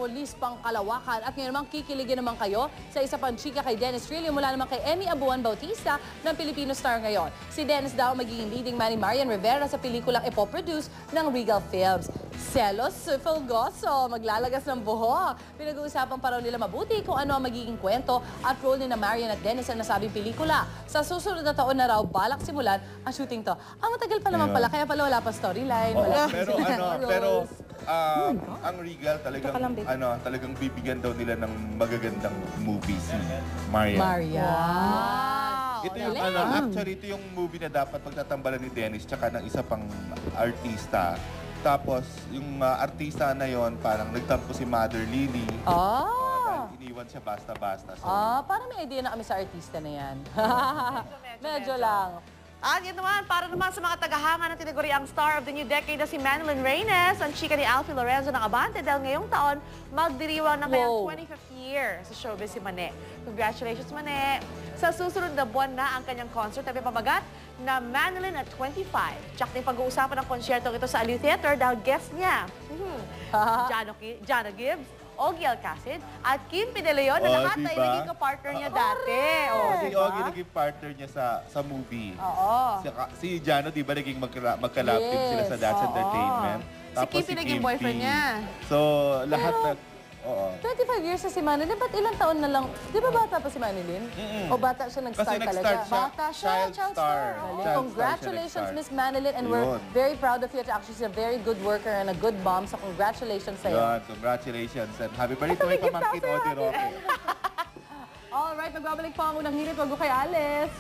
Rolis pang kalawakan. At ngayon naman kikiligin naman kayo sa isa pang chika kay Dennis Trillo mula naman kay Emmy Abuan Bautista ng Filipino Star ngayon. Si Dennis daw magiging leading man ni Marian Rivera sa pelikulang ipoproduce ng Regal Films. Selos Fulgoso, maglalagas ng buhok. Pinag-uusapan pa raw nila mabuti kung ano ang magiging kwento at role ni na Marian at Dennis sa nasabing pelikula. Sa susunod na taon na raw, balak simulan ang shooting to. Matagal pa naman pala, kaya pala wala pa storyline. Pero ang Regal talagang bibigyan daw nila ng magagandang movie si Marian. Wow! Ito yung actually ito yung movie na dapat pagtatambalan ni Dennis tsaka ng isa pang artista. Tapos yung artista na yon parang nagtampo si Mother Lily. Dahil iniwan siya basta-basta. So, parang may idea na kami sa artista na yan. Medyo lang. At yun naman, para naman sa mga tagahanga ng tinaguriang star of the new decade na si Manilyn Reynes, ang chika ni Alfie Lorenzo ng Abante dahil ngayong taon magdiriwang ng kanyang 25th year sa showbiz si Mane. Congratulations, Mane! Sa susunod na buwan na ang kanyang concert na pamagat na Manilyn at 25. Tsak din pag-uusapan ng konsyerto ito sa Aliw Theater dahil guest niya, Jano Gibbs, Ogie Alcacid at Kim Pineleon na lahat ay naging kapartner niya dati. si Ogie naging partner niya sa movie. Si Jano, di ba, naging magkalab din sila sa Dance Entertainment. Si Kim naging boyfriend niya. So, lahat na... 25 years na si Manilyn, ba't ilang taon na lang? Di ba bata pa si Manilyn? O bata siya nag-start talaga? Kasi nag-start siya, Bata siya, child star. Congratulations, Miss Manilyn. And we're very proud of you. Actually, she's a very good worker and a good mom. So congratulations sa'yo. Yun, congratulations. And happy birthday to pamangkin Odi Roque. Alright, magbabalik pa ang unang hirit. Wag ko kay Alice.